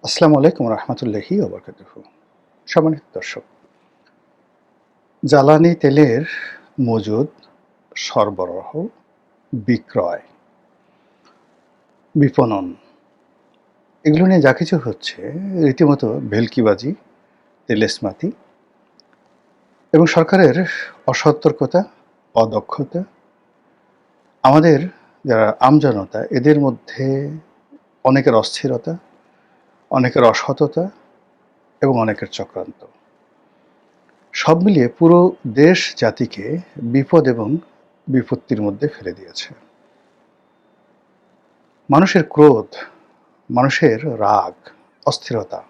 আসসালামু আলাইকুম রহমতুল্লাহি ওয়া বারাকাতুহু। সম্মানিত দর্শক, জ্বালানি তেলের মজুদ, সরবরাহ, বিক্রয়, বিপণন এগুলো নিয়ে যা কিছু হচ্ছে রীতিমতো ভেলকিবাজি, তেলেস্মাতি এবং সরকারের অসতর্কতা, অদক্ষতা, আমাদের যারা আমজনতা এদের মধ্যে অনেকের অস্থিরতা, অনেকের অসততা এবং অনেকের চক্রান্ত সব মিলিয়ে পুরো দেশ জাতিকে বিপদ এবং বিপত্তির মধ্যে ফেলে দিয়েছে। মানুষের ক্রোধ, মানুষের রাগ, অস্থিরতা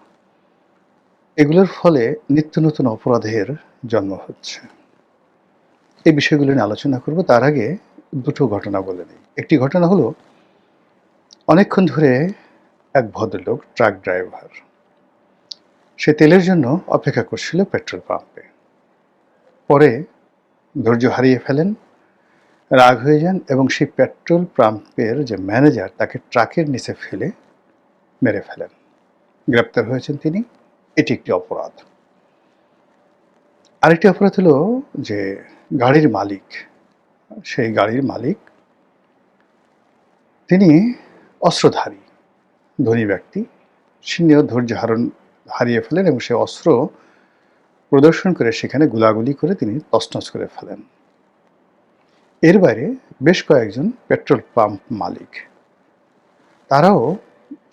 এগুলোর ফলে নিত্য নতুন অপরাধের জন্ম হচ্ছে। এই বিষয়গুলো নিয়ে আলোচনা করব। তার আগে দুটো ঘটনা বলে নিই। একটি ঘটনা হলো, অনেকক্ষণ ধরে এক ভদ্রলোক ট্রাক ড্রাইভার, সে তেলের জন্য অপেক্ষা করছিল পেট্রোল পাম্পে। পরে ধৈর্য হারিয়ে ফেলেন, রাগ হয়ে যান এবং সেই পেট্রোল পাম্পের যে ম্যানেজার তাকে ট্রাকের নিচে ফেলে মেরে ফেলেন। গ্রেপ্তার হয়েছেন তিনি। এটি একটি অপরাধ। আরেকটি অপরাধ হলো যে গাড়ির মালিক, সেই গাড়ির মালিক তিনি অস্ত্রধারী ধনী ব্যক্তি, সিনিও ধৈর্য হারিয়ে ফেলেন এবং সে অস্ত্র প্রদর্শন করে সেখানে গোলাগুলি করে তিনি তছনছ করে ফেলেন। এর বাইরে বেশ কয়েকজন পেট্রোল পাম্প মালিক, তারাও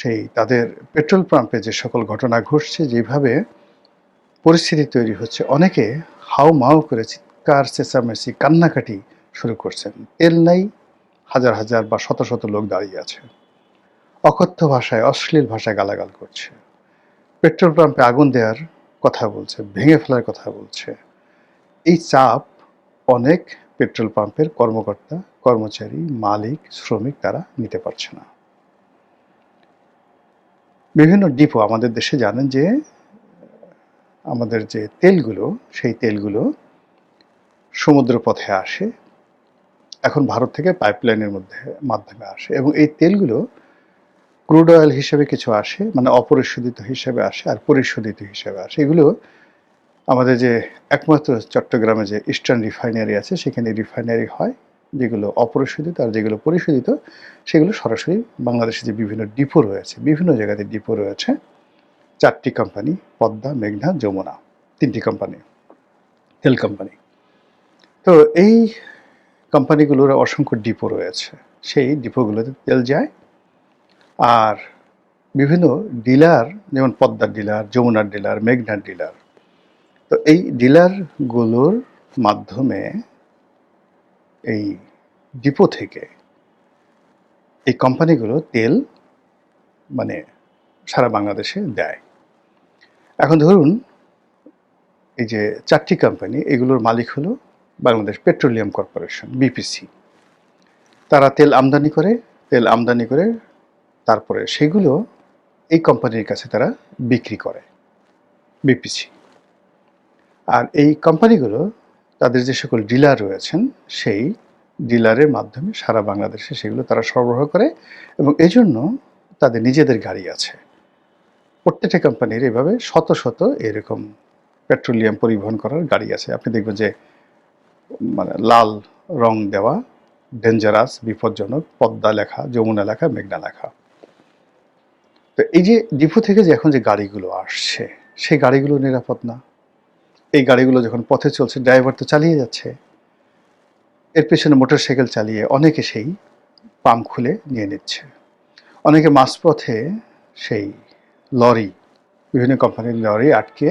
সেই তাদের পেট্রোল পাম্পে যে সকল ঘটনা ঘটছে, যেভাবে পরিস্থিতি তৈরি হচ্ছে, অনেকে হাউমাউ করে চিৎকার চেঁচামেচি কান্নাকাটি শুরু করছেন। তেল নাই, হাজার হাজার বা শত শত লোক দাঁড়িয়ে আছে, অকথ্য ভাষায় অশ্লীল ভাষায় গালাগাল করছে, পেট্রোল পাম্পে আগুন দেওয়ার কথা বলছে, ভেঙে ফেলার কথা বলছে। এই চাপ অনেক পেট্রোল পাম্পের কর্মকর্তা, কর্মচারী, মালিক, শ্রমিক তারা নিতে পারছে না। বিভিন্ন ডিপো আমাদের দেশে জানেন যে আমাদের যে তেলগুলো, সেই তেলগুলো সমুদ্র পথে আসে, এখন ভারত থেকে পাইপলাইনের মাধ্যমে আসে এবং এই তেলগুলো ক্রুড অয়েল হিসেবে কিছু আসে, মানে অপরিশোধিত হিসেবে আসে, আর পরিশোধিত হিসেবে আসে। এগুলো আমাদের যে একমাত্র চট্টগ্রামে যে ইস্টার্ন রিফাইনারি আছে, সেখানে রিফাইনারি হয়, যেগুলো অপরিশোধিত, আর যেগুলো পরিশোধিত সেগুলো সরাসরি বাংলাদেশে যে বিভিন্ন ডিপো রয়েছে, বিভিন্ন জায়গাতে ডিপো রয়েছে, 4টি কোম্পানি, পদ্মা, মেঘনা, যমুনা, 3টি কোম্পানি, তেল কোম্পানি। তো এই কোম্পানিগুলোর অসংখ্য ডিপো রয়েছে, সেই ডিপোগুলোতে তেল যায়। আর বিভিন্ন ডিলার, যেমন পদ্মার ডিলার, যমুনার ডিলার, মেঘনার ডিলার, তো এই ডিলারগুলোর মাধ্যমে এই ডিপো থেকে এই কোম্পানিগুলো তেল মানে সারা বাংলাদেশে দেয়। এখন ধরুন এই যে 4টি কোম্পানি, এগুলোর মালিক হলো বাংলাদেশ পেট্রোলিয়াম কর্পোরেশন, বিপিসি। তারা তেল আমদানি করে তারপরে সেগুলো এই কোম্পানির কাছে তারা বিক্রি করে, বিপিসি। আর এই কোম্পানিগুলো তাদের যে সকল ডিলার রয়েছেন, সেই ডিলারের মাধ্যমে সারা বাংলাদেশে সেগুলো তারা সরবরাহ করে এবং এজন্য তাদের নিজেদের গাড়ি আছে। প্রত্যেকটা কোম্পানির এভাবে শত শত এরকম পেট্রোলিয়াম পরিবহন করার গাড়ি আছে। আপনি দেখবেন যে মানে লাল রং দেওয়া, ডেঞ্জারাস, বিপজ্জনক, পদ্মা লেখা, যমুনা লেখা, মেঘনা লেখা। তো এই যে ডিপো থেকে যে এখন যে গাড়িগুলো আসছে, সেই গাড়িগুলো নিরাপদ না। এই গাড়িগুলো যখন পথে চলছে, ড্রাইভার তো চালিয়ে যাচ্ছে, এর পেছনে মোটরসাইকেল চালিয়ে অনেকে সেই পাম্প খুলে নিয়ে নিচ্ছে। অনেকে মাঝপথে সেই লরি, বিভিন্ন কোম্পানির লরি আটকে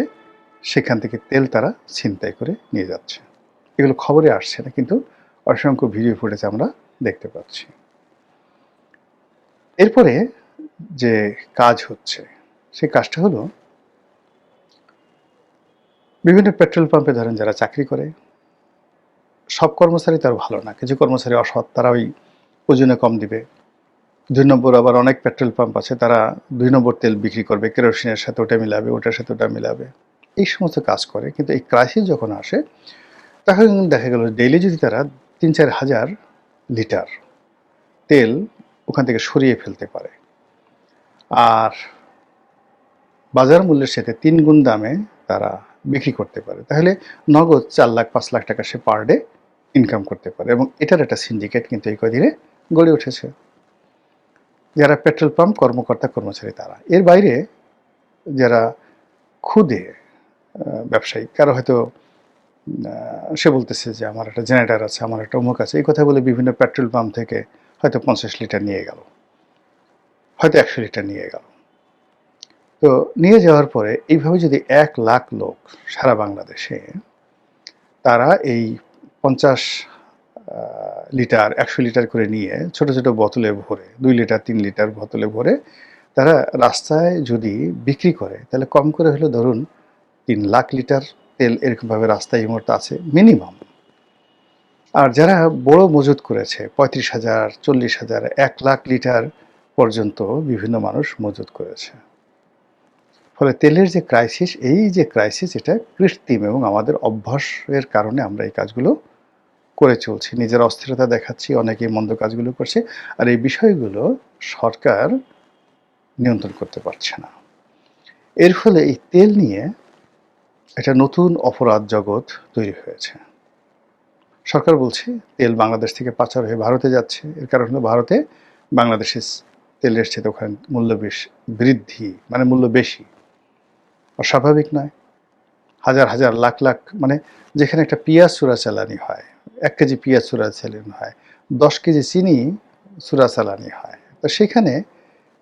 সেখান থেকে তেল তারা ছিনতাই করে নিয়ে যাচ্ছে। এগুলো খবরে আসছে না, কিন্তু অসংখ্য ভিডিও ফুটেজ আমরা দেখতে পাচ্ছি। এরপরে যে কাজ হচ্ছে, সেই কাজটা হলো, বিভিন্ন পেট্রোল পাম্পে ধরেন যারা চাকরি করে, সব কর্মচারী তার ভালো না, কিছু কর্মচারী অসৎ, তারা ওই ওজনে কম দিবে। 2 নম্বর আবার অনেক পেট্রোল পাম্প আছে, তারা 2 নম্বর তেল বিক্রি করবে, কেরোসিনের সাথে ওটা মিলাবে, ওটার সাথে ওটা মিলাবে, এই সমস্ত কাজ করে। কিন্তু এই ক্রাইসিস যখন আসে, তখন দেখা গেল ডেইলি যদি তারা 3-4 হাজার লিটার তেল ওখান থেকে সরিয়ে ফেলতে পারে, আর বাজার মূল্যের সাথে 3 গুণ দামে তারা বিক্রি করতে পারে। তাহলে নগদ 4 লাখ 5 লাখ টাকা সে পার ডে ইনকাম করতে পারে এবং এটার একটা সিন্ডিকেট কিন্তু এই কয়দিনে গড়ে উঠেছে। যারা পেট্রোল পাম্প কর্মকর্তা কর্মচারী তারা। এর বাইরে যারা খুদে ব্যবসায়ী, কারো হয়তো সে বলতেছে যে আমার একটা জেনারেটর আছে, আমার একটা অমুক আছে, এই কথা বলে বিভিন্ন পেট্রোল পাম্প থেকে হয়তো 50 লিটার নিয়ে গেল, হয়তো 100 লিটার নিয়ে গেল। তো নিয়ে যাওয়ার পরে এইভাবে যদি 1 লাখ লোক সারা বাংলাদেশে তারা এই 50 লিটার 100 লিটার করে নিয়ে ছোট ছোট বোতলে ভরে 2 লিটার 3 লিটার বোতলে ভরে তারা রাস্তায় যদি বিক্রি করে, তাহলে কম করে হলে ধরুন 3 লাখ লিটার তেল এরকমভাবে রাস্তায় এই মুহূর্তে আছে মিনিমাম। আর যারা বড় মজুত করেছে 35,000 40,000 1 লাখ লিটার পর্যন্ত বিভিন্ন মানুষ মজুত করেছে। ফলে তেলের যে ক্রাইসিস, এই যে ক্রাইসিস এটা কৃত্রিম এবং আমাদের অভ্যাসের কারণে আমরা এই কাজগুলো করে চলছি, নিজের অস্থিরতা দেখাচ্ছি, অনেকেই মন্দ কাজগুলো করছে, আর এই বিষয়গুলো সরকার নিয়ন্ত্রণ করতে পারছে না। এর ফলে এই তেল নিয়ে একটা নতুন অপরাধ জগৎ তৈরি হয়েছে। সরকার বলছে তেল বাংলাদেশ থেকে পাচার হয়ে ভারতে যাচ্ছে, এর কারণ হলো ভারতে বাংলাদেশের তেলের চেয়ে ওখানে মূল্য বৃদ্ধি, মানে মূল্য বেশি। অস্বাভাবিক নয়। হাজার হাজার লাখ লাখ, মানে যেখানে একটা পেঁয়াজ চোরাচালানি হয়, 1 কেজি পেঁয়াজ চোরাচালানি হয়, 10 কেজি চিনি চোরাচালানি হয়, তো সেখানে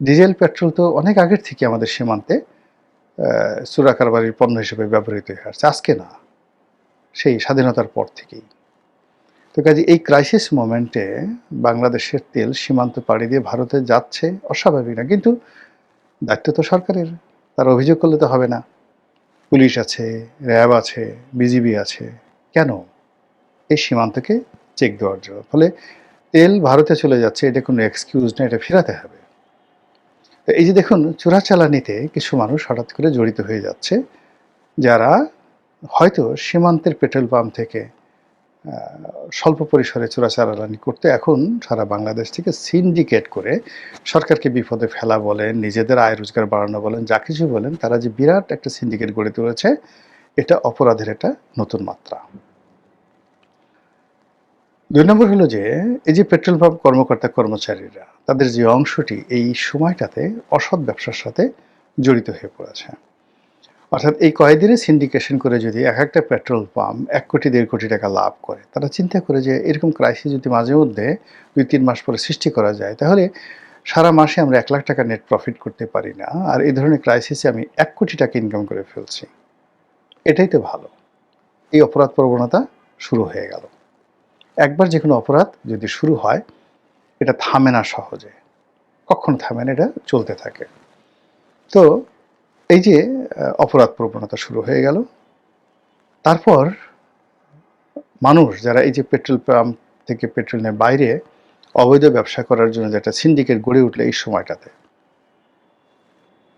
ডিজেল পেট্রোল তো অনেক আগের থেকে আমাদের সীমান্তে চোরাকারবারির পণ্য হিসেবে ব্যবহৃত হয়ে আসছে, আজকে না, সেই স্বাধীনতার পর থেকেই। তো কাজে এই ক্রাইসিস মোমেন্টে বাংলাদেশের তেল সীমান্ত পাড়ি দিয়ে ভারতে যাচ্ছে, অস্বাভাবিক না, কিন্তু দায়িত্ব তো সরকারের, তারা অভিযোগ করলে তো হবে না। পুলিশ আছে, র্যাব আছে, বিজিবি আছে, কেন এই সীমান্তকে চেক দেওয়ার জন্য। ফলে তেল ভারতে চলে যাচ্ছে, এটা কোনো এক্সকিউজ না, এটা ফেরাতে হবে। তো এই যে দেখুন, চোরাচালানিতে কিছু মানুষ হঠাৎ করে জড়িত হয়ে যাচ্ছে, যারা হয়তো সীমান্তের পেট্রোল পাম্প থেকে স্বল্প পরিসরে চোরাচালানি করতে এখন সারা বাংলাদেশ থেকে সিন্ডিকেট করে সরকারকে বিপদে ফেলা বলেন, নিজেদের আয় রোজগার বাড়ানো বলেন, যা কিছু বলেন, তারা যে বিরাট একটা সিন্ডিকেট গড়ে তুলেছে, এটা অপরাধের একটা নতুন মাত্রা। 2 নম্বর হলো যে এই যে পেট্রোল পাম্প কর্মকর্তা কর্মচারীরা, তাদের যে অংশটি এই সময়টাতে অসৎ ব্যবসার সাথে জড়িত হয়ে পড়েছে। অর্থাৎ এই কয়েকদিনে সিন্ডিকেশন করে যদি এক একটা পেট্রোল পাম্প 1 কোটি 1.5 কোটি টাকা লাভ করে, তারা চিন্তা করে যে এরকম ক্রাইসিস যদি মাঝে মধ্যে 2-3 মাস পরে সৃষ্টি করা যায়, তাহলে সারা মাসে আমরা 1 লাখ টাকা নেট প্রফিট করতে পারি না, আর এই ধরনের ক্রাইসিসে আমি 1 কোটি টাকা ইনকাম করে ফেলছি, এটাই তো ভালো। এই অপরাধ প্রবণতা শুরু হয়ে গেল। একবার যে কোনো অপরাধ যদি শুরু হয়, এটা থামে না সহজে, কখনো থামে না, এটা চলতে থাকে। তো এই যে অপরাধ প্রবণতা শুরু হয়ে গেল, তারপর মানুষ যারা এই যে পেট্রোল পাম্প থেকে পেট্রোল নিয়ে বাইরে অবৈধ ব্যবসা করার জন্য যেটা সিন্ডিকেট গড়ে উঠলে এই সময়টাতে,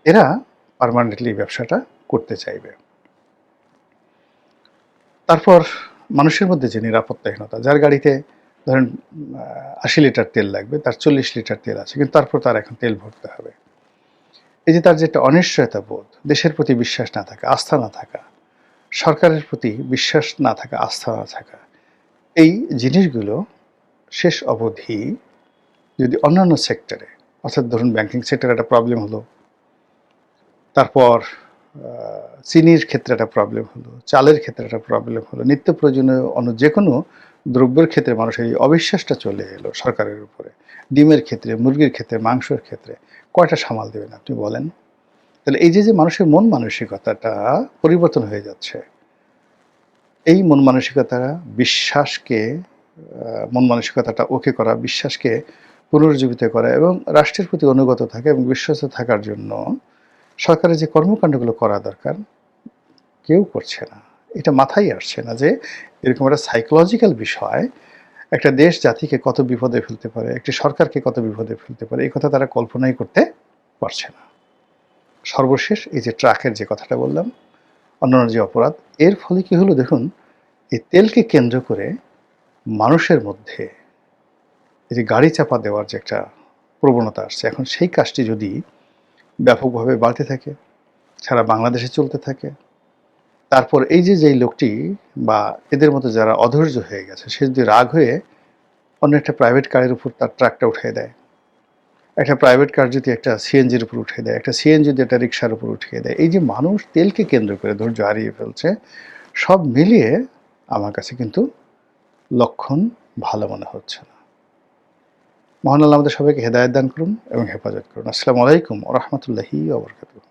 এরা পার্মানেন্টলি ব্যবসাটা করতে চাইবে। তারপর মানুষের মধ্যে যে নিরাপত্তাহীনতা, যার গাড়িতে ধরেন 80 লিটার তেল লাগবে, তার 40 লিটার তেল আছে, কিন্তু তারপর তার এখন তেল ভরতে হবে। এই যে তার যে একটা অনিশ্চয়তা বোধ, দেশের প্রতি বিশ্বাস না থাকা, আস্থা না থাকা, সরকারের প্রতি বিশ্বাস না থাকা, আস্থা না থাকা, এই জিনিসগুলো শেষ অবধি যদি অন্যান্য সেক্টরে, অর্থাৎ ধরুন ব্যাংকিং সেক্টরে একটা প্রবলেম হলো, তারপর চিনির ক্ষেত্রে একটা প্রবলেম হলো, চালের ক্ষেত্রে একটা প্রবলেম হলো, নিত্য প্রয়োজনীয় অন্য যে কোনো দ্রব্যের ক্ষেত্রে মানুষের এই অবিশ্বাসটা চলে এলো সরকারের উপরে, ডিমের ক্ষেত্রে, মুরগির ক্ষেত্রে, মাংসের ক্ষেত্রে, কয়টা সামাল দেবেন আপনি বলেন? তাহলে এই যে মানুষের মন মানসিকতাটা পরিবর্তন হয়ে যাচ্ছে, এই মন মানসিকতা বিশ্বাসকে, মন মানসিকতাটা ওকে করা, বিশ্বাসকে পুনরুজ্জীবিত করা এবং রাষ্ট্রের প্রতি অনুগত থাকা এবং বিশ্বস্ত থাকার জন্য সরকারের যে কর্মকাণ্ডগুলো করা দরকার, কেউ করছে না। এটা মাথায় আসছে না যে এরকম একটা সাইকোলজিক্যাল বিষয় একটা দেশ জাতিকে কত বিপদে ফেলতে পারে, একটি সরকারকে কত বিপদে ফেলতে পারে, এই কথা তারা কল্পনাই করতে পারছে না। সর্বশেষ এই যে ট্রাকের যে কথাটা বললাম, অন্যান্য যে অপরাধ, এর ফলে কি হলো দেখুন, এই তেলকে কেন্দ্র করে মানুষের মধ্যে এই যে গাড়ি চাপা দেওয়ার যে একটা প্রবণতা আসছে, এখন সেই কাজটি যদি ব্যাপকভাবে বাড়তে থাকে, সারা বাংলাদেশে চলতে থাকে। তারপর এই যে যেই লোকটি বা এদের মতো যারা অধৈর্য হয়ে গেছে, সে যদি রাগ হয়ে অন্য একটা প্রাইভেট কারের উপর তার ট্রাকটা উঠিয়ে দেয়, একটা প্রাইভেট কার যদি একটা সিএনজির উপর উঠিয়ে দেয়, একটা সিএনজি যদি একটা রিক্সার উপর উঠিয়ে দেয়, এই যে মানুষ তেলকে কেন্দ্র করে ধৈর্য হারিয়ে ফেলছে, সব মিলিয়ে আমার কাছে কিন্তু লক্ষণ ভালো মনে হচ্ছে না। মহান আল্লাহ আমাদের সবাইকে হেদায়েত দান করুন এবং হেফাজত করুন। আসসালামু আলাইকুম ওয়া রাহমাতুল্লাহি ওয়া বারাকাতুহু।